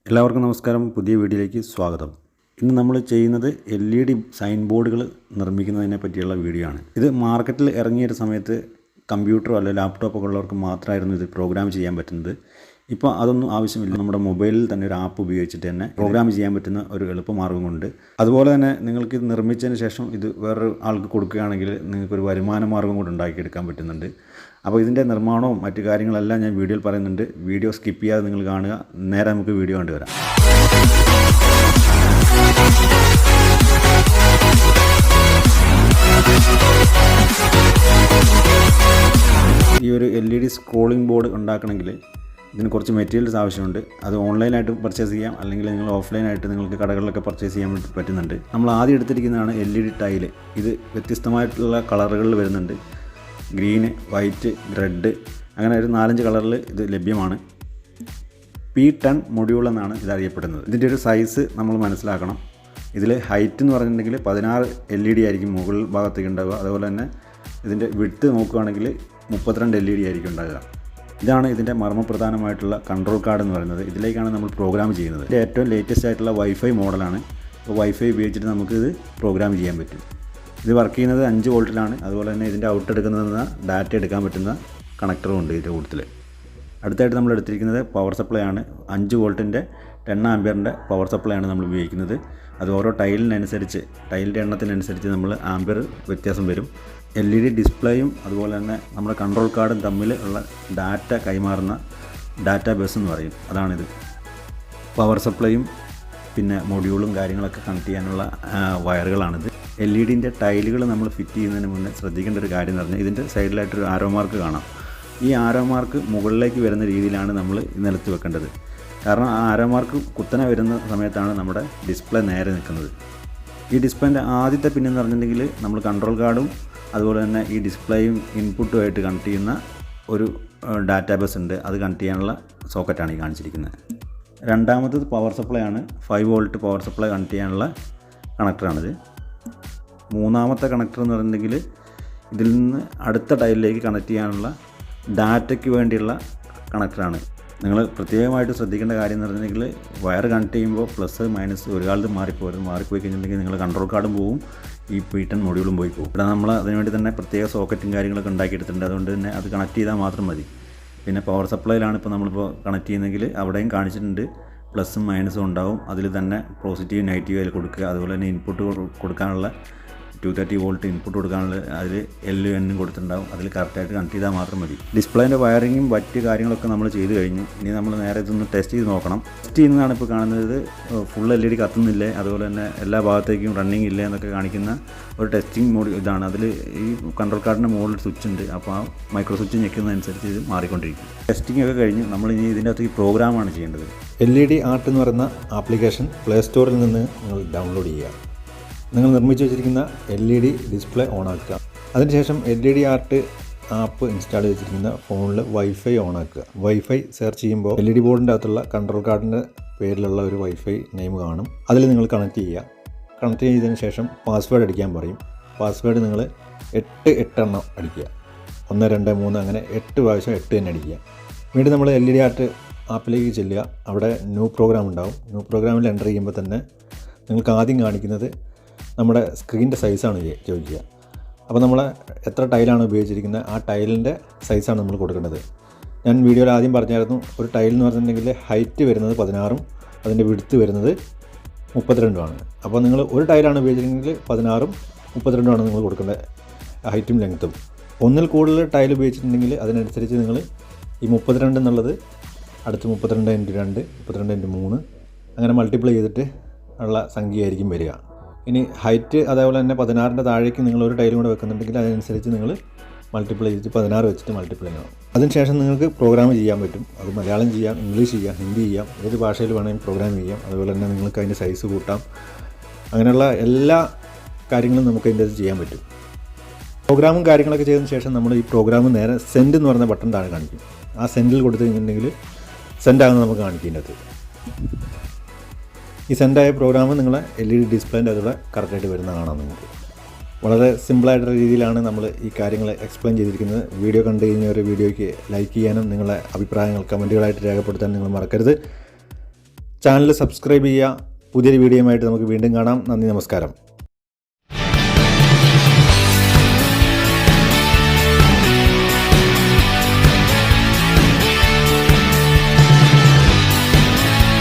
എല്ലാവർക്കും നമസ്കാരം. പുതിയ വീഡിയോയിലേക്ക് സ്വാഗതം. ഇന്ന് നമ്മൾ ചെയ്യുന്നത് LED സൈൻ ബോർഡുകൾ നിർമ്മിക്കുന്നതിനെ പറ്റിയുള്ള വീഡിയോ ആണ്. ഇത് മാർക്കറ്റിൽ ഇറങ്ങിയൊരു സമയത്ത് കമ്പ്യൂട്ടറോ അല്ലെങ്കിൽ ലാപ്ടോപ്പൊക്കെ ഉള്ളവർക്ക് മാത്രമായിരുന്നു ഇത് പ്രോഗ്രാം ചെയ്യാൻ പറ്റുന്നത്. ഇപ്പോൾ അതൊന്നും ആവശ്യമില്ല. നമ്മുടെ മൊബൈലിൽ തന്നെ ഒരു ആപ്പ് ഉപയോഗിച്ചിട്ട് തന്നെ പ്രോഗ്രാം ചെയ്യാൻ പറ്റുന്ന ഒരു എളുപ്പമാർഗ്ഗം കൊണ്ട്. അതുപോലെ തന്നെ നിങ്ങൾക്ക് ഇത് നിർമ്മിച്ചതിന് ശേഷം ഇത് വേറൊരു ആൾക്ക് കൊടുക്കുകയാണെങ്കിൽ നിങ്ങൾക്കൊരു വരുമാന മാർഗ്ഗം കൂടി ഉണ്ടാക്കിയെടുക്കാൻ പറ്റുന്നുണ്ട്. അപ്പോൾ ഇതിൻ്റെ നിർമ്മാണവും മറ്റു കാര്യങ്ങളെല്ലാം ഞാൻ വീഡിയോയിൽ പറയുന്നുണ്ട്. വീഡിയോ സ്കിപ്പ് ചെയ്യാതെ നിങ്ങൾ കാണുക. നേരെ നമുക്ക് വീഡിയോ കണ്ടുവരാം. ഈ ഒരു LED സ്ക്രോളിംഗ് ബോർഡ് ഉണ്ടാക്കണമെങ്കിൽ ഇതിന് കുറച്ച് മെറ്റീരിയൽസ് ആവശ്യമുണ്ട്. അത് ഓൺലൈനായിട്ട് പർച്ചേസ് ചെയ്യാം, അല്ലെങ്കിൽ നിങ്ങൾ ഓഫ്ലൈനായിട്ട് നിങ്ങൾക്ക് കടകളിലൊക്കെ പർച്ചേസ് ചെയ്യാൻ പറ്റുന്നുണ്ട്. നമ്മൾ ആദ്യം എടുത്തിരിക്കുന്നതാണ് LED ടൈല്. ഇത് വ്യത്യസ്തമായിട്ടുള്ള കളറുകളിൽ വരുന്നുണ്ട്. ഗ്രീന്, വൈറ്റ്, റെഡ്, അങ്ങനെ ഒരു 4-5 കളറിൽ ഇത് ലഭ്യമാണ്. P10 മൊഡ്യൂൾ എന്നാണ് ഇത് അറിയപ്പെടുന്നത്. ഇതിൻ്റെ ഒരു സൈസ് നമ്മൾ മനസ്സിലാക്കണം. ഇതിൽ ഹൈറ്റ് എന്ന് പറഞ്ഞിട്ടുണ്ടെങ്കിൽ 16 LED ആയിരിക്കും മുകളിൽ ഭാഗത്തേക്ക് ഉണ്ടാവുക. അതുപോലെ തന്നെ ഇതിൻ്റെ വിഡ്ത്ത് നോക്കുകയാണെങ്കിൽ 32 LED ആയിരിക്കും ഉണ്ടാകുക. ഇതാണ് ഇതിൻ്റെ മർമ്മപ്രധാനമായിട്ടുള്ള കൺട്രോൾ കാർഡ് എന്ന് പറയുന്നത്. ഇതിലേക്കാണ് നമ്മൾ പ്രോഗ്രാം ചെയ്യുന്നത്. ഇതിൻ്റെ ഏറ്റവും ലേറ്റസ്റ്റ് ആയിട്ടുള്ള വൈഫൈ മോഡലാണ്. അപ്പോൾ വൈഫൈ ഉപയോഗിച്ചിട്ട് നമുക്കിത് പ്രോഗ്രാം ചെയ്യാൻ പറ്റും. ഇത് വർക്ക് ചെയ്യുന്നത് 5 വോൾട്ടിലാണ്. അതുപോലെ തന്നെ ഇതിൻ്റെ ഔട്ട് എടുക്കുന്ന ഡാറ്റ എടുക്കാൻ പറ്റുന്ന കണക്ടറും ഉണ്ട് ഇതിൻ്റെ കൂട്ടത്തിൽ. അടുത്തായിട്ട് നമ്മൾ എടുത്തിരിക്കുന്നത് പവർ സപ്ലൈ ആണ്. 5 വോൾട്ടിൻ്റെ 10 ആംപിയറിൻ്റെ പവർ സപ്ലൈ ആണ് നമ്മൾ ഉപയോഗിക്കുന്നത്. അത് ഓരോ ടൈലിനനുസരിച്ച്, ടൈലിൻ്റെ എണ്ണത്തിനനുസരിച്ച് നമ്മൾ ആംപിയർ വ്യത്യാസം വരും. LED ഡിസ്പ്ലേയും അതുപോലെ തന്നെ നമ്മുടെ കൺട്രോൾ കാർഡും തമ്മിൽ ഉള്ള ഡാറ്റ കൈമാറുന്ന ഡാറ്റാ ബസ് എന്ന് പറയും. അതാണിത്. പവർ സപ്ലൈയും പിന്നെ മൊഡ്യൂളും കാര്യങ്ങളൊക്കെ കണക്ട് ചെയ്യാനുള്ള വയറുകളാണിത്. LED ടൈലുകൾ നമ്മൾ ഫിറ്റ് ചെയ്യുന്നതിന് മുന്നേ ശ്രദ്ധിക്കേണ്ട ഒരു കാര്യം എന്ന് പറഞ്ഞാൽ ഇതിൻ്റെ സൈഡിലായിട്ടൊരു ആരോ മാർക്ക് കാണാം. ഈ ആരോ മാർക്ക് മുകളിലേക്ക് വരുന്ന രീതിയിലാണ് നമ്മൾ നിലത്ത് വെക്കേണ്ടത്. കാരണം ആ ആരോ മാർക്ക് കുത്തനെ വരുന്ന സമയത്താണ് നമ്മുടെ ഡിസ്പ്ലേ നേരെ നിൽക്കുന്നത്. ഈ ഡിസ്പ്ലേൻ്റെ ആദ്യത്തെ പിന്നെന്ന് പറഞ്ഞിട്ടുണ്ടെങ്കിൽ നമ്മൾ കൺട്രോൾ കാർഡും അതുപോലെ തന്നെ ഈ ഡിസ്പ്ലേയും ഇൻപുട്ടുമായിട്ട് കണക്ട് ചെയ്യുന്ന ഒരു ഡാറ്റാബേസ് ഉണ്ട്. അത് കണക്ട് ചെയ്യാനുള്ള സോക്കറ്റാണ് ഈ കാണിച്ചിരിക്കുന്നത്. രണ്ടാമത്തത് പവർ സപ്ലൈ ആണ്. 5 വോൾട്ട് പവർ സപ്ലൈ കണക്ട് ചെയ്യാനുള്ള കണക്ടറാണിത്. മൂന്നാമത്തെ കണക്ടർ എന്ന് പറഞ്ഞിട്ടുണ്ടെങ്കിൽ ഇതിൽ നിന്ന് അടുത്ത ടൈലിലേക്ക് കണക്ട് ചെയ്യാനുള്ള ഡാറ്റയ്ക്ക് വേണ്ടിയുള്ള കണക്ടറാണ്. നിങ്ങൾ പ്രത്യേകമായിട്ട് ശ്രദ്ധിക്കേണ്ട കാര്യം എന്ന് പറഞ്ഞിട്ടുണ്ടെങ്കിൽ വയർ കണക്ട് ചെയ്യുമ്പോൾ പ്ലസ് മൈനസ് ഒരു കാലത്ത് മാറിപ്പോയി കഴിഞ്ഞിട്ടുണ്ടെങ്കിൽ നിങ്ങൾ കൺട്രോൾ കാർഡും പോവും, ഈ P10 മൊഡ്യൂളും പോയി പോകും. ഇവിടെ നമ്മൾ അതിനുവേണ്ടി തന്നെ പ്രത്യേക സോക്കറ്റും കാര്യങ്ങളൊക്കെ ഉണ്ടാക്കിയെടുത്തിട്ടുണ്ട്. അതുകൊണ്ട് തന്നെ അത് കണക്ട് ചെയ്താൽ മാത്രം മതി. പിന്നെ പവർ സപ്ലൈയിലാണ് ഇപ്പോൾ നമ്മളിപ്പോൾ കണക്ട് ചെയ്യുന്നതെങ്കിൽ അവിടെയും കാണിച്ചിട്ടുണ്ട് പ്ലസും മൈനസും ഉണ്ടാവും. അതിൽ തന്നെ പോസിറ്റീവ് നെഗറ്റീവ് അതിൽ കൊടുക്കുക. അതുപോലെ തന്നെ ഇൻപുട്ട് കൊടുക്കാനുള്ള 230 വോൾട്ട് ഇൻപുട്ട് കൊടുക്കാനുള്ള അതിൽ L-N കൊടുത്തിട്ടുണ്ടാവും. അതിൽ കറക്റ്റായിട്ട് കണക്ട് ചെയ്താൽ മാത്രം മതി. ഡിസ്പ്ലേൻ്റെ വയറിങ്ങും മറ്റ് കാര്യങ്ങളൊക്കെ നമ്മൾ ചെയ്ത് കഴിഞ്ഞു. ഇനി നമ്മൾ നേരെ ഇതൊന്ന് ടെസ്റ്റ് ചെയ്ത് നോക്കണം. ടെസ്റ്റ് ചെയ്യുന്നതാണ് ഇപ്പോൾ കാണുന്നത്. ഫുൾ LED കത്തുന്നില്ലേ, അതുപോലെ തന്നെ എല്ലാ ഭാഗത്തേക്കും റണ്ണിങ് ഇല്ലേ എന്നൊക്കെ കാണിക്കുന്ന ഒരു ടെസ്റ്റിംഗ് മോഡ് ഇതാണ്. അതിൽ ഈ കൺട്രോൾ കാർഡിൻ്റെ മുകളിൽ സ്വിച്ച് ഉണ്ട്. അപ്പോൾ ആ മൈക്രോ സ്വിച്ച് ഞെക്കുന്നതനുസരിച്ച് ഇത് മാറിക്കൊണ്ടിരിക്കും. ടെസ്റ്റിംഗ് ഒക്കെ കഴിഞ്ഞ് നമ്മൾ ഇനി ഇതിൻ്റെ അകത്ത് ഈ പ്രോഗ്രാമാണ് ചെയ്യേണ്ടത്. LED ആർട്ട് എന്ന് പറയുന്ന ആപ്ലിക്കേഷൻ പ്ലേ സ്റ്റോറിൽ നിന്ന് നിങ്ങൾ ഡൗൺലോഡ് ചെയ്യുക. നിങ്ങൾ നിർമ്മിച്ച് വെച്ചിരിക്കുന്ന LED ഡിസ്പ്ലേ ഓണാക്കുക. അതിനുശേഷം LED ആർട്ട് ആപ്പ് ഇൻസ്റ്റാൾ ചെയ്തിരിക്കുന്ന ഫോണിൽ വൈഫൈ ഓണാക്കുക. വൈഫൈ സെർച്ച് ചെയ്യുമ്പോൾ LED ബോർഡിൻ്റെ അകത്തുള്ള കൺട്രോൾ കാർഡിൻ്റെ പേരിലുള്ള ഒരു വൈഫൈ നെയിം കാണും. അതിൽ നിങ്ങൾ കണക്ട് ചെയ്യുക. കണക്ട് ചെയ്തതിന് ശേഷം പാസ്വേഡ് അടിക്കാൻ പറയും. പാസ്വേഡ് നിങ്ങൾ 8 എണ്ണം അടിക്കുക. 1 2 3 അങ്ങനെ 8 പ്രാവശ്യം 8 തന്നെ അടിക്കുക. വീണ്ടും നമ്മൾ LED ആർട്ട് ആപ്പിലേക്ക് ചെല്ലുക. അവിടെ ന്യൂ പ്രോഗ്രാം ഉണ്ടാവും. ന്യൂ പ്രോഗ്രാമിൽ എൻ്റർ ചെയ്യുമ്പോൾ തന്നെ നിങ്ങൾക്ക് ആദ്യം കാണിക്കുന്നത് നമ്മുടെ സ്ക്രീനിൻ്റെ സൈസാണ് ചോദിക്കുക. അപ്പോൾ നമ്മൾ എത്ര ടൈലാണ് ഉപയോഗിച്ചിരിക്കുന്നത് ആ ടൈലിൻ്റെ സൈസാണ് നമ്മൾ കൊടുക്കേണ്ടത്. ഞാൻ വീഡിയോയിൽ ആദ്യം പറഞ്ഞായിരുന്നു, ഒരു ടൈൽ എന്ന് പറഞ്ഞിട്ടുണ്ടെങ്കിൽ ഹൈറ്റ് വരുന്നത് 16ഉം അതിൻ്റെ വിഡ്ത്ത് വരുന്നത് 32ഉമാണ്. അപ്പോൾ നിങ്ങൾ ഒരു ടൈലാണ് ഉപയോഗിച്ചിട്ടുണ്ടെങ്കിൽ 16ഉം 32ഉമാണ് നിങ്ങൾ കൊടുക്കേണ്ട ഹൈറ്റും ലെങ്ത്തും. ഒന്നിൽ കൂടുതൽ ടൈൽ ഉപയോഗിച്ചിട്ടുണ്ടെങ്കിൽ അതിനനുസരിച്ച് നിങ്ങൾ ഈ 32 എന്നുള്ളത് അടുത്ത് 32 × 2 32 × 3 അങ്ങനെ മൾട്ടിപ്ലൈ ചെയ്തിട്ട് ഉള്ള സംഖ്യയായിരിക്കും വരിക. ഇനി ഹൈറ്റ് അതേപോലെ തന്നെ 16ൻ്റെ താഴേക്ക് നിങ്ങൾ ഒരു ടൈലും കൂടെ വെക്കുന്നുണ്ടെങ്കിൽ അതിനനുസരിച്ച് നിങ്ങൾ മൾട്ടിപ്ലൈ ചെയ്തിട്ട് 16 വെച്ചിട്ട് മൾട്ടിപ്ലൈ ചെയ്യണം. അതിനുശേഷം നിങ്ങൾക്ക് പ്രോഗ്രാം ചെയ്യാൻ പറ്റും. അത് മലയാളം ചെയ്യാം, ഇംഗ്ലീഷ് ചെയ്യാം, ഹിന്ദി ചെയ്യാം, ഏത് ഭാഷയിൽ വേണമെങ്കിൽ പ്രോഗ്രാം ചെയ്യാം. അതുപോലെ തന്നെ നിങ്ങൾക്ക് അതിൻ്റെ സൈസ് കൂട്ടാം. അങ്ങനെയുള്ള എല്ലാ കാര്യങ്ങളും നമുക്ക് അതിൻ്റെ അത് ചെയ്യാൻ പറ്റും. പ്രോഗ്രാമും കാര്യങ്ങളൊക്കെ ചെയ്തതിന് ശേഷം നമ്മൾ ഈ പ്രോഗ്രാം നേരെ സെൻഡ് എന്ന് പറയുന്ന ബട്ടൺ താഴെ കാണിക്കും. ആ സെൻഡിൽ കൊടുത്തു കഴിഞ്ഞിട്ടുണ്ടെങ്കിൽ സെൻഡ് ആകുന്നത് നമുക്ക് കാണിക്കേണ്ടത്. ഈ സെൻഡായ പ്രോഗ്രാം നിങ്ങളെ LED ഡിസ്പ്ലേൻ്റെ അതിലൂടെ കറക്റ്റായിട്ട് വരുന്ന കാണാം. നിങ്ങൾക്ക് വളരെ സിമ്പിളായിട്ടുള്ള രീതിയിലാണ് നമ്മൾ ഈ കാര്യങ്ങൾ എക്സ്പ്ലെയിൻ ചെയ്തിരിക്കുന്നത്. വീഡിയോ കണ്ടു കഴിഞ്ഞ ഒരു വീഡിയോയ്ക്ക് ലൈക്ക് ചെയ്യാനും നിങ്ങളുടെ അഭിപ്രായങ്ങൾ കമൻറ്റുകളായിട്ട് രേഖപ്പെടുത്താൻ നിങ്ങൾ മറക്കരുത്. ചാനൽ സബ്സ്ക്രൈബ് ചെയ്യുക. പുതിയൊരു വീഡിയോയുമായിട്ട് നമുക്ക് വീണ്ടും കാണാം. നന്ദി, നമസ്കാരം.